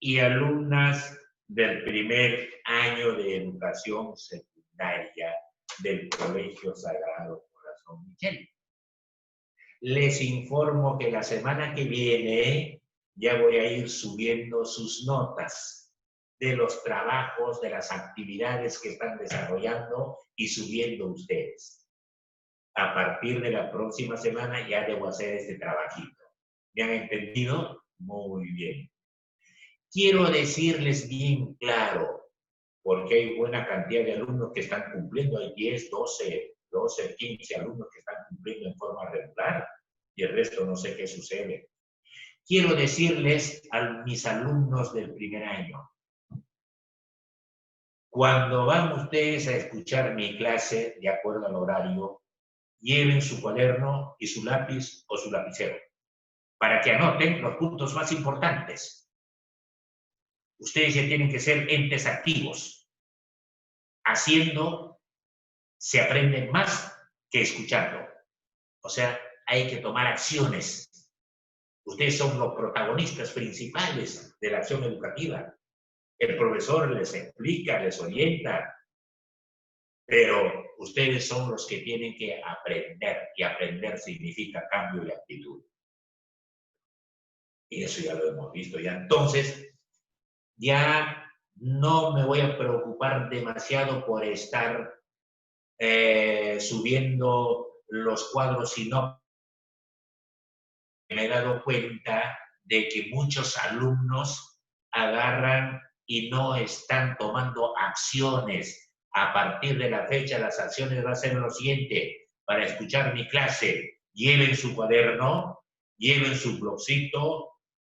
y alumnas del primer año de educación secundaria del Colegio Sagrado Corazón Michel. Les informo que la semana que viene ya voy a ir subiendo sus notas de los trabajos, de las actividades que están desarrollando y subiendo ustedes. A partir de la próxima semana ya debo hacer este trabajito. ¿Me han entendido? Muy bien. Quiero decirles bien claro, porque hay buena cantidad de alumnos que están cumpliendo, hay 10, 12, 15 alumnos que están cumpliendo en forma regular y el resto no sé qué sucede. Quiero decirles a mis alumnos del primer año, cuando van ustedes a escuchar mi clase de acuerdo al horario, lleven su cuaderno y su lápiz o su lapicero para que anoten los puntos más importantes. Ustedes ya tienen que ser entes activos. Haciendo se aprende más que escuchando. O sea, hay que tomar acciones. Ustedes son los protagonistas principales de la acción educativa. El profesor les explica, les orienta, pero ustedes son los que tienen que aprender, y aprender significa cambio de actitud. Y eso ya lo hemos visto ya. Entonces, ya no me voy a preocupar demasiado por estar subiendo los cuadros, sino me he dado cuenta de que muchos alumnos agarran y no están tomando acciones. A partir de la fecha, las acciones van a ser lo siguiente. Para escuchar mi clase, lleven su cuaderno, lleven su blogcito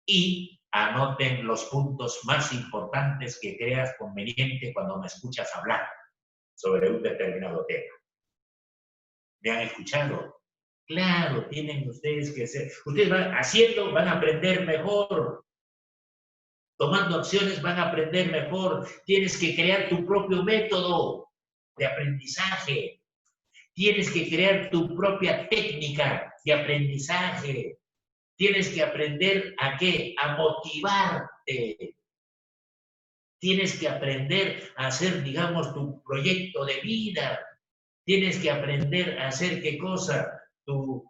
y anoten los puntos más importantes que creas conveniente cuando me escuchas hablar sobre un determinado tema. ¿Me han escuchado? Claro, tienen ustedes que ser. Ustedes van haciendo, van a aprender mejor. Tomando acciones van a aprender mejor. Tienes que crear tu propio método de aprendizaje. Tienes que crear tu propia técnica de aprendizaje. Tienes que aprender ¿a qué? A motivarte. Tienes que aprender a hacer, digamos, tu proyecto de vida. Tienes que aprender a hacer qué cosa, tus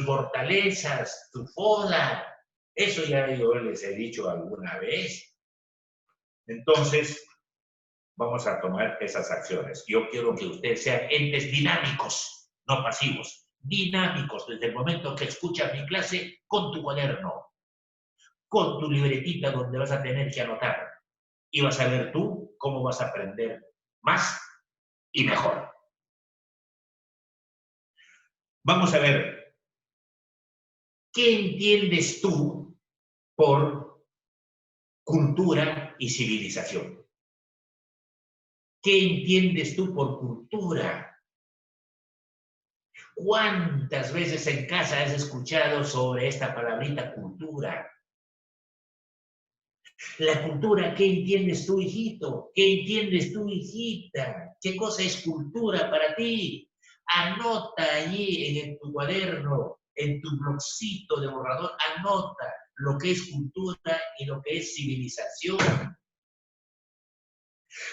fortalezas, tu foda. Eso ya yo les he dicho alguna vez. Entonces, vamos a tomar esas acciones. Yo quiero que ustedes sean entes dinámicos, no pasivos. Dinámicos desde el momento que escuchas mi clase con tu cuaderno, con tu libretita donde vas a tener que anotar. Y vas a ver tú cómo vas a aprender más y mejor. Vamos a ver, ¿qué entiendes tú por cultura y civilización? ¿Qué entiendes tú por cultura? ¿Cuántas veces en casa has escuchado sobre esta palabrita cultura? La cultura, ¿qué entiendes tú, hijito? ¿Qué entiendes tú, hijita? ¿Qué cosa es cultura para ti? Anota allí en tu cuaderno, en tu blogcito de borrador, anota lo que es cultura y lo que es civilización.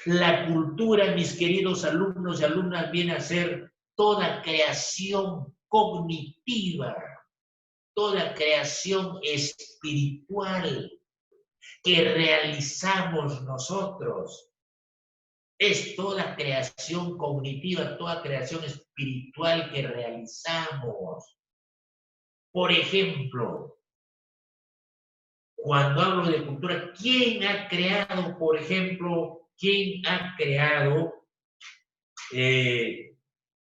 La cultura, mis queridos alumnos y alumnas, viene a ser toda creación cognitiva, toda creación espiritual que realizamos nosotros. Es toda creación cognitiva, toda creación espiritual que realizamos. Por ejemplo, cuando hablo de cultura, ¿quién ha creado, por ejemplo, quién ha creado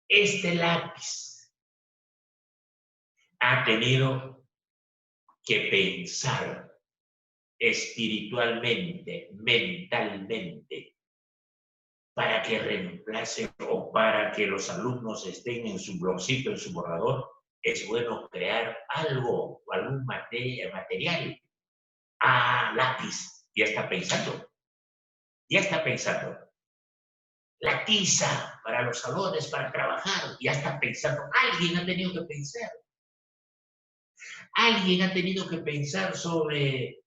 este lápiz? Ha tenido que pensar espiritualmente, mentalmente, para que reemplace o para que los alumnos estén en su blogcito, en su borrador. Es bueno crear algo, algún material. Ah, lápiz, ya está pensando. Ya está pensando. La tiza para los salones, para trabajar, ya está pensando. Alguien ha tenido que pensar. Alguien ha tenido que pensar sobre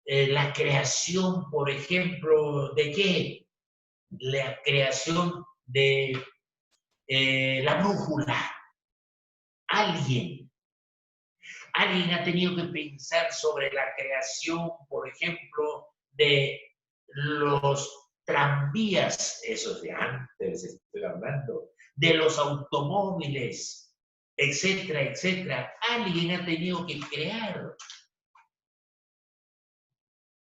la creación, por ejemplo, ¿de qué? La creación de la brújula. Alguien ha tenido que pensar sobre la creación, por ejemplo, de los tranvías, esos de antes estoy hablando, de los automóviles, etcétera, etcétera. Alguien ha tenido que crear.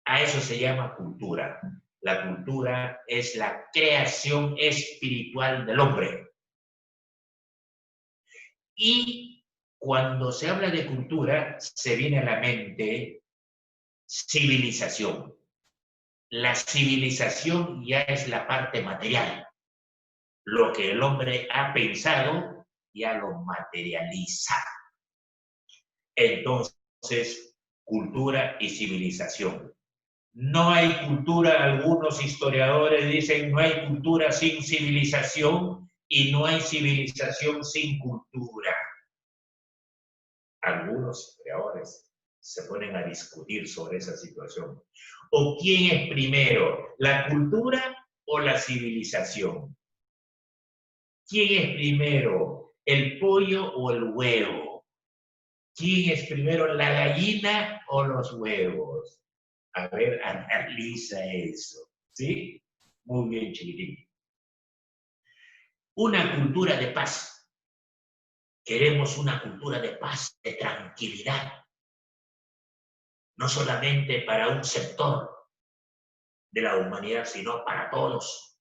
A eso se llama cultura. La cultura es la creación espiritual del hombre. Y cuando se habla de cultura, se viene a la mente civilización. La civilización ya es la parte material. Lo que el hombre ha pensado, ya lo materializa. Entonces, cultura y civilización. No hay cultura, algunos historiadores dicen, no hay cultura sin civilización y no hay civilización sin cultura. Algunos historiadores se ponen a discutir sobre esa situación. ¿O quién es primero, la cultura o la civilización? ¿Quién es primero, el pollo o el huevo? ¿Quién es primero, la gallina o los huevos? A ver, analiza eso, ¿sí? Muy bien, chiquitín. Una cultura de paz. Queremos una cultura de paz, de tranquilidad. No solamente para un sector de la humanidad, sino para todos,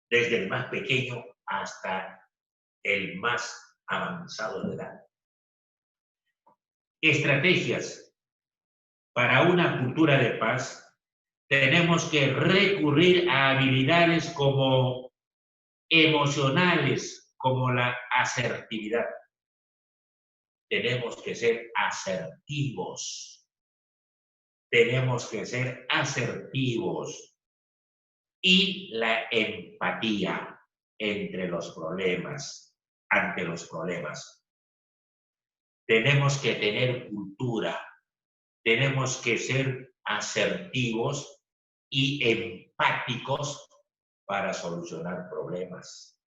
desde el más pequeño hasta el más avanzado de edad. Estrategias para una cultura de paz. Tenemos que recurrir a habilidades como emocionales, como la asertividad. Tenemos que ser asertivos. Tenemos que ser asertivos. Y la empatía entre los problemas, ante los problemas. Tenemos que tener cultura. Tenemos que ser asertivos y empáticos para solucionar problemas.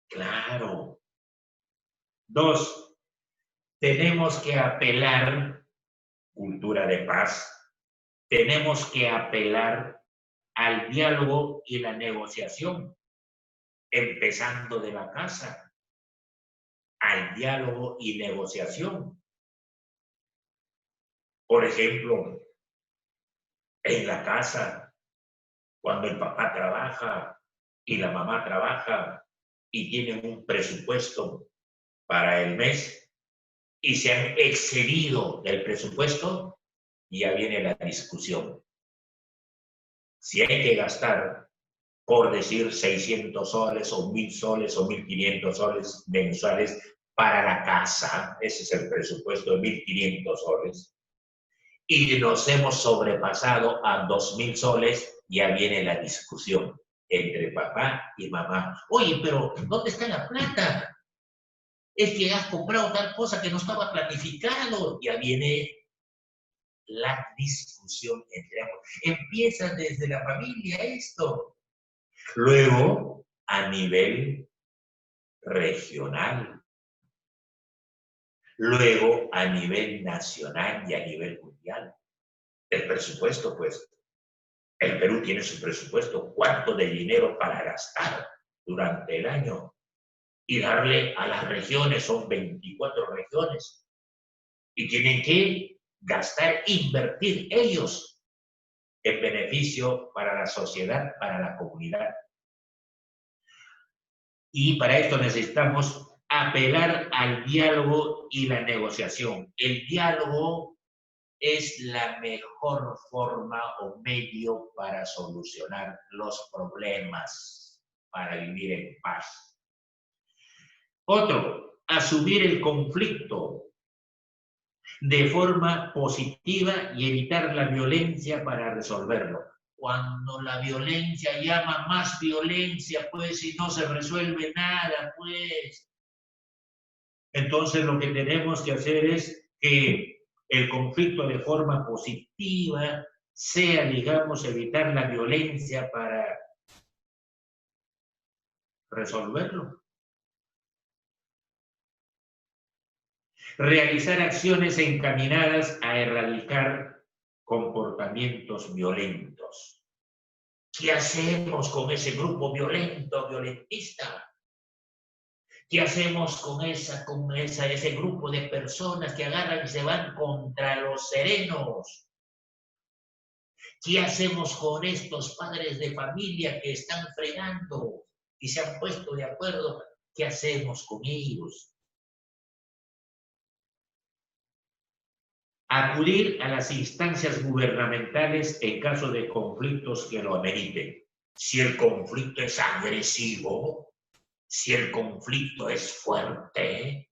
Claro. 2, tenemos que apelar, cultura de paz, tenemos que apelar al diálogo y la negociación, empezando de la casa, al diálogo y negociación. Por ejemplo, en la casa, cuando el papá trabaja y la mamá trabaja y tienen un presupuesto para el mes y se han excedido del presupuesto, ya viene la discusión. Si hay que gastar, por decir, 600 soles o 1,000 soles o 1,500 soles mensuales para la casa, ese es el presupuesto de 1,500 soles, y nos hemos sobrepasado a 2,000 soles, ya viene la discusión entre papá y mamá. Oye, pero ¿dónde está la plata? Es que has comprado tal cosa que no estaba planificado. Ya viene la discusión entre ambos. Empieza desde la familia esto. Luego, a nivel regional. Luego, a nivel nacional y a nivel mundial. El presupuesto, pues, el Perú tiene su presupuesto. ¿Cuánto de dinero para gastar durante el año? Y darle a las regiones, son 24 regiones. Y tienen que gastar, invertir ellos en beneficio para la sociedad, para la comunidad. Y para esto necesitamos apelar al diálogo y la negociación. El diálogo es la mejor forma o medio para solucionar los problemas, para vivir en paz. Otro, asumir el conflicto de forma positiva y evitar la violencia para resolverlo. Cuando la violencia llama más violencia, pues, y no se resuelve nada, pues. Entonces lo que tenemos que hacer es que el conflicto de forma positiva, sea, digamos, evitar la violencia para resolverlo. Realizar acciones encaminadas a erradicar comportamientos violentos. ¿Qué hacemos con ese grupo violento, violentista? ¿Qué hacemos con ese grupo de personas que agarran y se van contra los serenos? ¿Qué hacemos con estos padres de familia que están fregando y se han puesto de acuerdo? ¿Qué hacemos con ellos? Acudir a las instancias gubernamentales en caso de conflictos que lo ameriten. Si el conflicto es agresivo, si el conflicto es fuerte,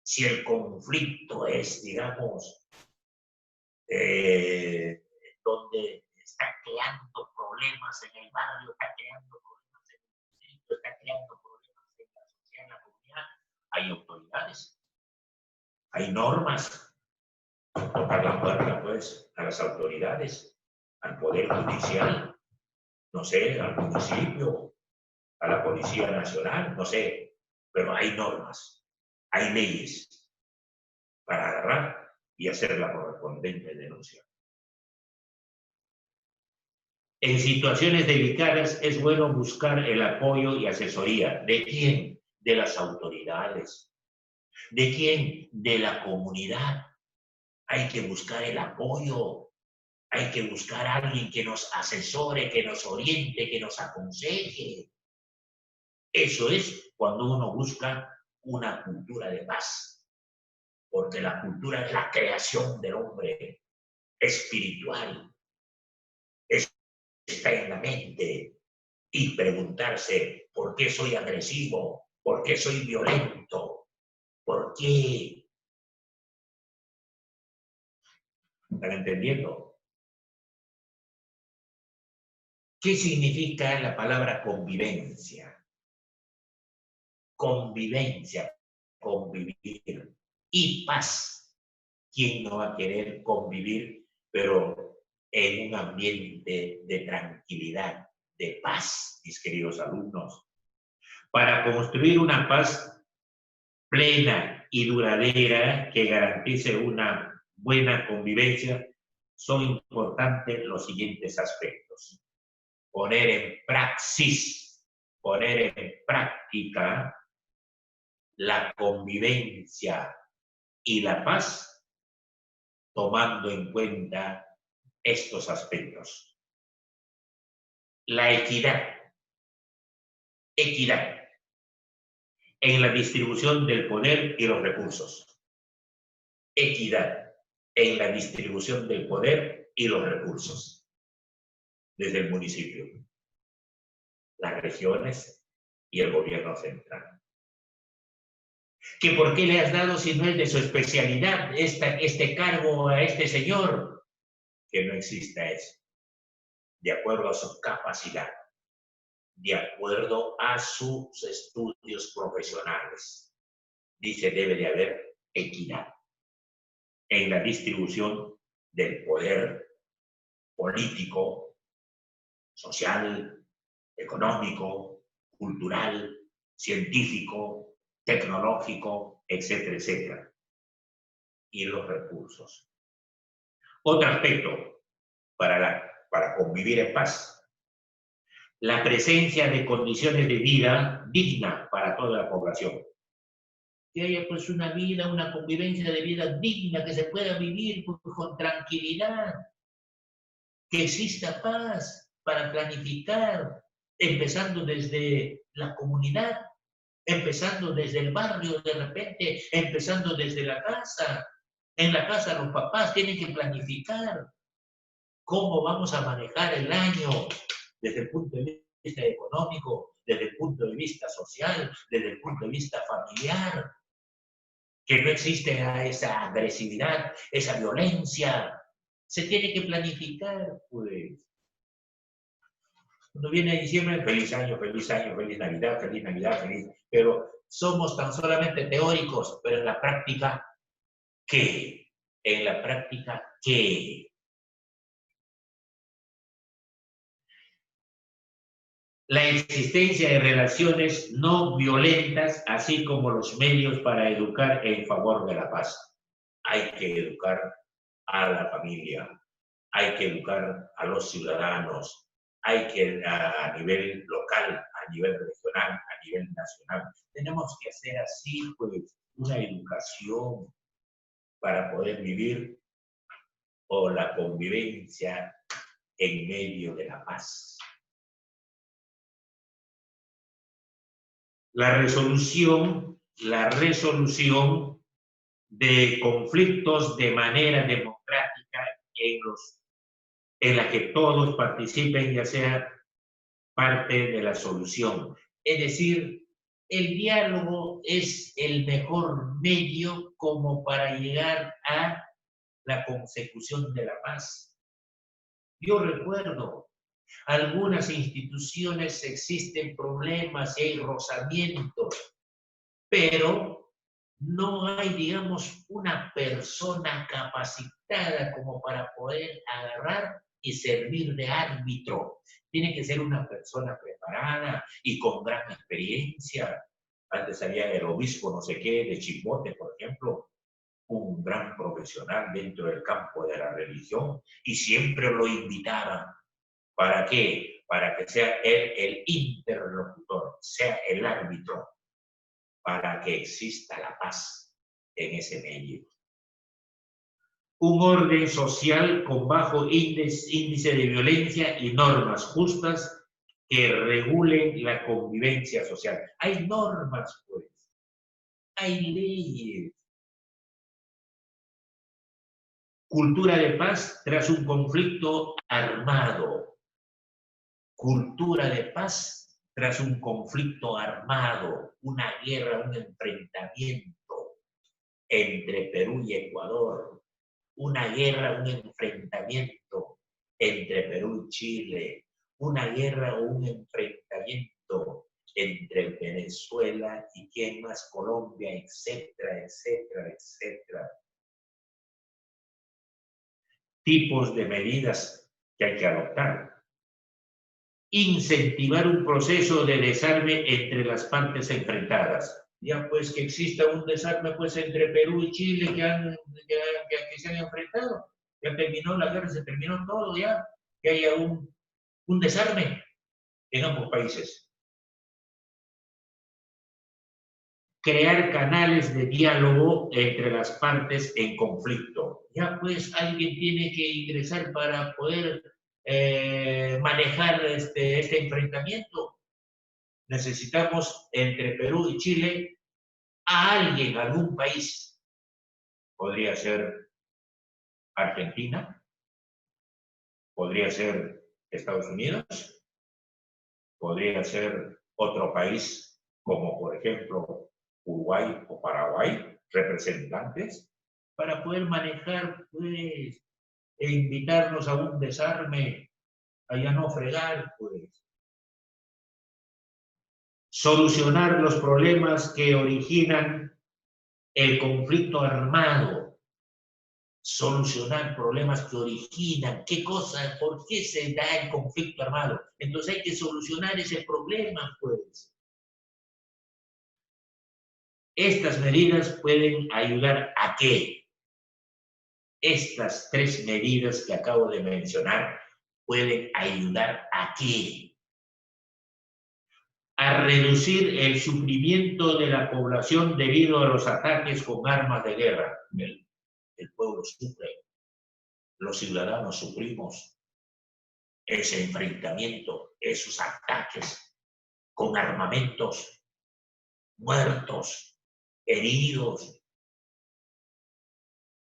si el conflicto es, digamos, donde está creando problemas en el barrio, está creando problemas en el distrito, está creando problemas en la sociedad, en la comunidad, hay autoridades, hay normas. Tocar la puerta, pues, a las autoridades, al Poder Judicial, no sé, al municipio, a la Policía Nacional, no sé, pero hay normas, hay leyes para agarrar y hacer la correspondiente denuncia. En situaciones delicadas es bueno buscar el apoyo y asesoría. ¿De quién? De las autoridades. ¿De quién? De la comunidad. Hay que buscar el apoyo. Hay que buscar a alguien que nos asesore, que nos oriente, que nos aconseje. Eso es cuando uno busca una cultura de paz. Porque la cultura es la creación del hombre espiritual. Está en la mente. Y preguntarse, ¿por qué soy agresivo? ¿Por qué soy violento? ¿Por qué? ¿Están entendiendo? ¿Qué significa la palabra convivencia? Convivencia, convivir y paz. ¿Quién no va a querer convivir, pero en un ambiente de tranquilidad, de paz, mis queridos alumnos? Para construir una paz plena y duradera que garantice una buena convivencia, son importantes los siguientes aspectos. Poner en praxis, poner en práctica la convivencia y la paz, tomando en cuenta estos aspectos. La equidad. Equidad en la distribución del poder y los recursos. Equidad en la distribución del poder y los recursos. Desde el municipio, las regiones y el gobierno central. ¿Que por qué le has dado si no es de su especialidad este cargo a este señor? Que no exista eso. De acuerdo a su capacidad, de acuerdo a sus estudios profesionales. Dice, debe de haber equidad en la distribución del poder político, social, económico, cultural, científico, tecnológico, etcétera, etcétera. Y los recursos. Otro aspecto para convivir en paz. La presencia de condiciones de vida digna para toda la población. Que haya pues una vida, una convivencia de vida digna, que se pueda vivir con tranquilidad, que exista paz para planificar, empezando desde la comunidad, empezando desde el barrio de repente, empezando desde la casa. En la casa los papás tienen que planificar cómo vamos a manejar el año desde el punto de vista económico, desde el punto de vista social, desde el punto de vista familiar. Que no existe esa agresividad, esa violencia. Se tiene que planificar, pues. Cuando viene diciembre, feliz año, feliz Navidad, feliz. Pero somos tan solamente teóricos, pero en la práctica, ¿qué? en la práctica, ¿qué? La existencia de relaciones no violentas, así como los medios para educar en favor de la paz. Hay que educar a la familia, hay que educar a los ciudadanos, hay que a nivel local, a nivel regional, a nivel nacional. Tenemos que hacer así, pues, una educación para poder vivir o la convivencia en medio de la paz. La resolución de conflictos de manera democrática en la que todos participen, ya sea parte de la solución. Es decir, el diálogo es el mejor medio como para llegar a la consecución de la paz. Yo recuerdo, algunas instituciones existen problemas y hay rozamientos, pero no hay, digamos, una persona capacitada como para poder agarrar y servir de árbitro. Tiene que ser una persona preparada y con gran experiencia. Antes había el obispo no sé qué de Chipote, por ejemplo, un gran profesional dentro del campo de la religión, y siempre lo invitaban. ¿Para qué? Para que sea él el interlocutor, sea el árbitro, para que exista la paz en ese medio. Un orden social con bajo índice de violencia y normas justas que regulen la convivencia social. Hay normas, pues. Hay leyes. Cultura de paz tras un conflicto armado. Cultura de paz tras un conflicto armado, una guerra, un enfrentamiento entre Perú y Ecuador, una guerra, un enfrentamiento entre Perú y Chile, una guerra o un enfrentamiento entre Venezuela y quién más, Colombia, etcétera, etcétera, etcétera. Tipos de medidas que hay que adoptar. Incentivar un proceso de desarme entre las partes enfrentadas. Ya pues que exista un desarme pues entre Perú y Chile que se han enfrentado. Ya terminó la guerra, se terminó todo ya. Que haya un desarme en ambos países. Crear canales de diálogo entre las partes en conflicto. Ya pues alguien tiene que ingresar para poder manejar este enfrentamiento. Necesitamos entre Perú y Chile a alguien, algún país. Podría ser Argentina, podría ser Estados Unidos, podría ser otro país como por ejemplo Uruguay o Paraguay, representantes, para poder manejar, pues, e invitarnos a un desarme, a ya no fregar, pues. Solucionar los problemas que originan el conflicto armado. Solucionar problemas que originan, qué cosa, por qué se da el conflicto armado. Entonces hay que solucionar ese problema, pues. Estas medidas pueden ayudar a qué? Estas tres medidas que acabo de mencionar pueden ayudar a qué? A reducir el sufrimiento de la población debido a los ataques con armas de guerra. El pueblo sufre, los ciudadanos sufrimos ese enfrentamiento, esos ataques con armamentos, muertos, heridos,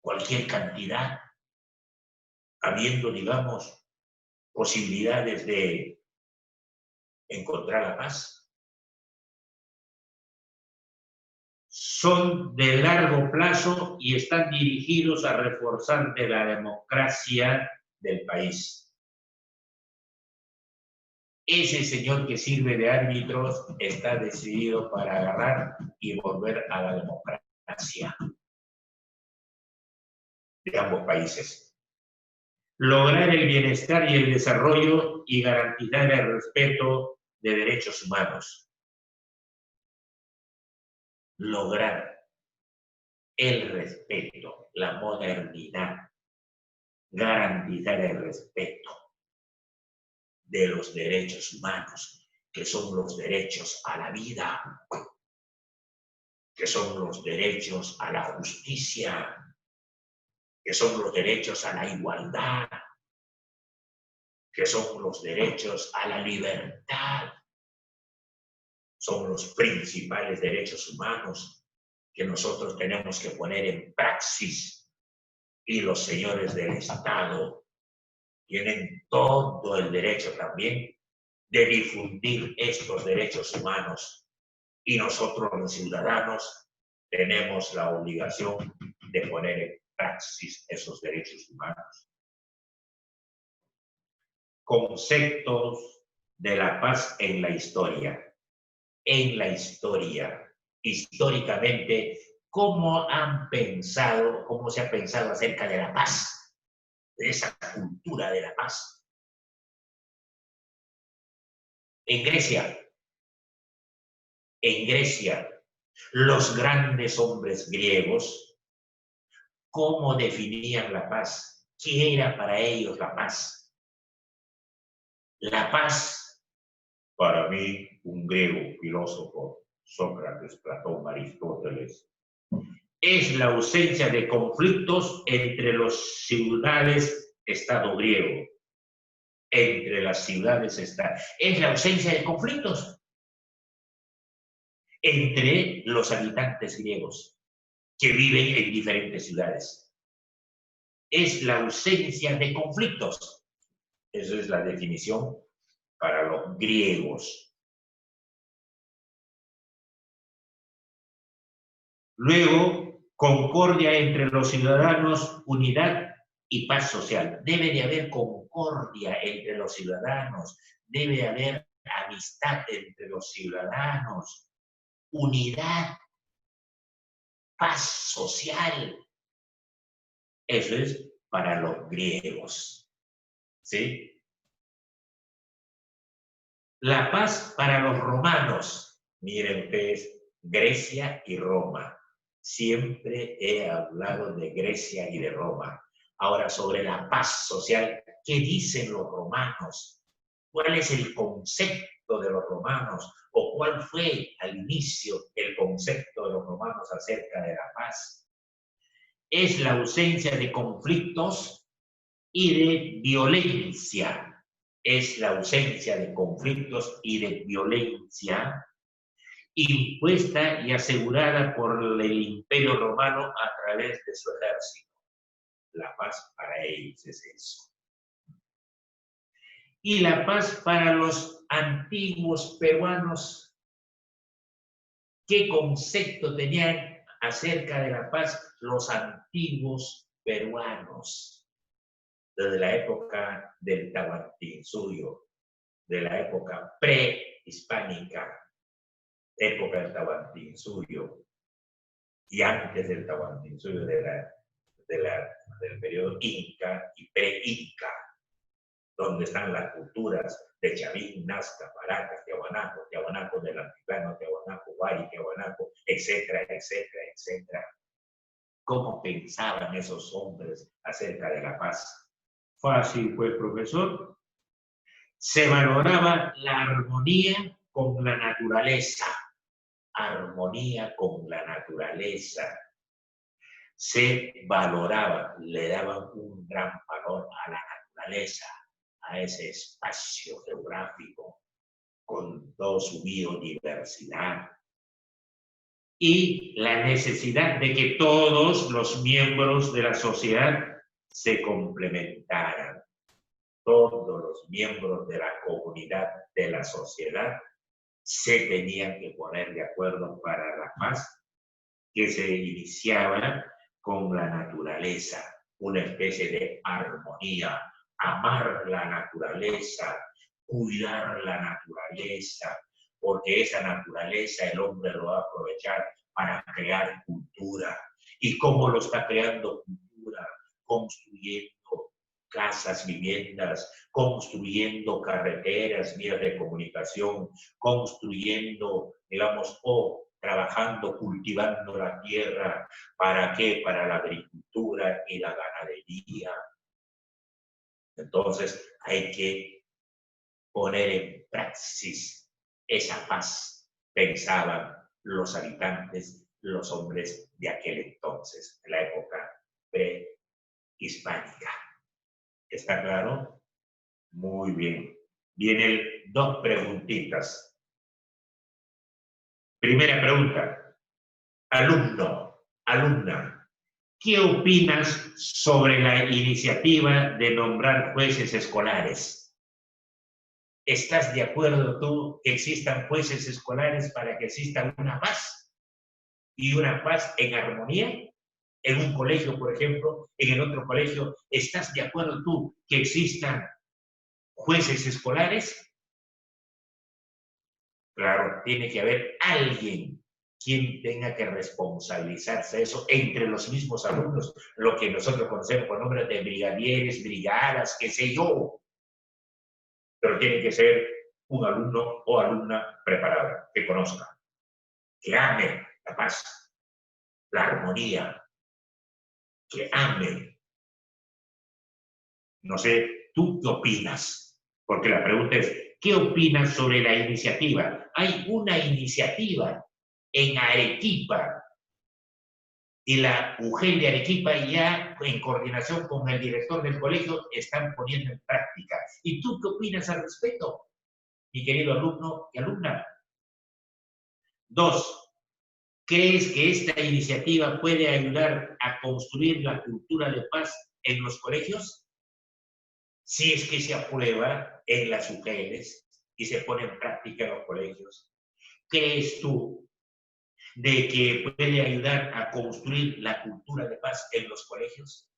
cualquier cantidad, habiendo, digamos, posibilidades de encontrar la paz. Son de largo plazo y están dirigidos a reforzar de la democracia del país. Ese señor que sirve de árbitros está decidido para agarrar y volver a la democracia. de ambos países. Lograr el bienestar y el desarrollo y garantizar el respeto de derechos humanos. Lograr el respeto, la modernidad, garantizar el respeto de los derechos humanos, que son los derechos a la vida, que son los derechos a la justicia, que son los derechos a la igualdad, que son los derechos a la libertad. Son los principales derechos humanos que nosotros tenemos que poner en praxis. Y los señores del Estado tienen todo el derecho también de difundir estos derechos humanos. Y nosotros los ciudadanos tenemos la obligación de poner en praxis esos derechos humanos. Conceptos de la paz en la historia. En la historia, históricamente, ¿cómo se ha pensado acerca de la paz? De esa cultura de la paz. En Grecia, los grandes hombres griegos, ¿cómo definían la paz? ¿Qué era para ellos la paz? La paz, para mí, un griego filósofo, Sócrates, Platón, Aristóteles, es la ausencia de conflictos entre las ciudades-estado griego. Entre las ciudades-estado. Es la ausencia de conflictos entre los habitantes griegos que viven en diferentes ciudades. Es la ausencia de conflictos. Esa es la definición para los griegos. Luego, concordia entre los ciudadanos, unidad y paz social. Debe de haber concordia entre los ciudadanos, debe de haber amistad entre los ciudadanos, unidad, paz social. Eso es para los griegos. ¿Sí? La paz para los romanos. Miren ustedes, Grecia y Roma. Siempre he hablado de Grecia y de Roma. Ahora, sobre la paz social, ¿qué dicen los romanos? ¿Cuál es el concepto de los romanos? ¿O cuál fue al inicio el concepto de los romanos acerca de la paz? Es la ausencia de conflictos y de violencia. Es la ausencia de conflictos y de violencia impuesta y asegurada por el Imperio Romano a través de su ejército. La paz para ellos es eso. Y la paz para los antiguos peruanos. ¿Qué concepto tenían acerca de la paz los antiguos peruanos? Desde la época del Tahuantinsuyo, de la época prehispánica, época del Tahuantinsuyo, y antes del Tahuantinsuyo del periodo Inca y pre-Inca, donde están las culturas de Chavín, Nazca, Paracas, Tiahuanaco del Altiplano, Tiahuanaco, Guari, Tiahuanaco, etcétera, etcétera, etcétera. ¿Cómo pensaban esos hombres acerca de la paz? Fácil, pues, profesor. Se valoraba la armonía con la naturaleza. Armonía con la naturaleza. Se valoraba, le daban un gran valor a la naturaleza, a ese espacio geográfico con toda su biodiversidad y la necesidad de que todos los miembros de la sociedad se complementaran. Todos los miembros de la comunidad, de la sociedad, se tenían que poner de acuerdo para la paz que se iniciaba con la naturaleza, una especie de armonía, amar la naturaleza, cuidar la naturaleza, porque esa naturaleza el hombre lo va a aprovechar para crear cultura. ¿Y cómo lo está creando cultura? construyendo casas, viviendas, construyendo carreteras, vías de comunicación, construyendo, digamos, o trabajando, cultivando la tierra. ¿Para qué? Para la agricultura y la ganadería. Entonces hay que poner en praxis esa paz, pensaban los habitantes, los hombres de aquel entonces, en la época prehispánica. ¿Está claro? Muy bien. Vienen dos preguntitas. Primera pregunta. Alumno, alumna, ¿qué opinas sobre la iniciativa de nombrar jueces escolares? ¿Estás de acuerdo tú que existan jueces escolares para que exista una paz? Y una paz en armonía. En un colegio, por ejemplo, en el otro colegio, ¿estás de acuerdo tú que existan jueces escolares? Claro, tiene que haber alguien quien tenga que responsabilizarse de eso entre los mismos alumnos, lo que nosotros conocemos por nombre de brigadieres, brigadas, qué sé yo. Pero tiene que ser un alumno o alumna preparada, que conozca, que ame la paz, la armonía, que ame. No sé, ¿tú qué opinas? Porque la pregunta es, ¿qué opinas sobre la iniciativa? Hay una iniciativa en Arequipa y la UGEL de Arequipa ya en coordinación con el director del colegio están poniendo en práctica. ¿Y tú qué opinas al respecto, mi querido alumno y alumna? 2. ¿Crees que esta iniciativa puede ayudar a construir la cultura de paz en los colegios? Si es que se aprueba en las UGELs y se pone en práctica en los colegios. ¿Crees tú de que puede ayudar a construir la cultura de paz en los colegios?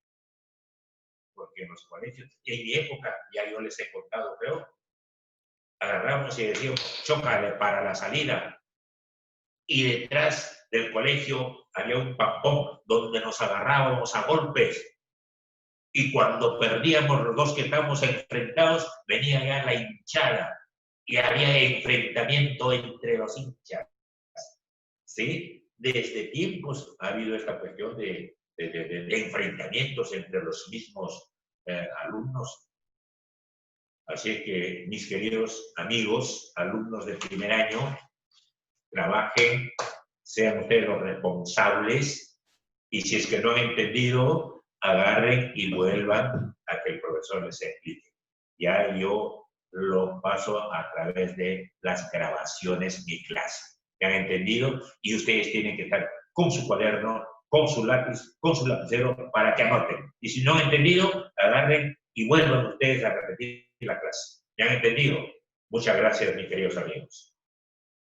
Porque en los colegios, en mi época, ya yo les he contado, creo, agarramos y decíamos, chócale para la salida. Y detrás del colegio había un pampón donde nos agarrábamos a golpes. Y cuando perdíamos los dos que estábamos enfrentados, venía ya la hinchada y había enfrentamiento entre los hinchas. ¿Sí? Desde tiempos ha habido esta cuestión de enfrentamientos entre los mismos alumnos. Así que, mis queridos amigos, alumnos de primer año, trabajen, sean ustedes los responsables, y si es que no han entendido, agarren y vuelvan a que el profesor les explique. Ya yo lo paso a través de las grabaciones, mi clase. ¿Ya han entendido? Y ustedes tienen que estar con su cuaderno, con su lápiz, con su lapicero, para que anoten. Y si no han entendido, agarren y vuelvan ustedes a repetir la clase. ¿Ya han entendido? Muchas gracias, mis queridos amigos.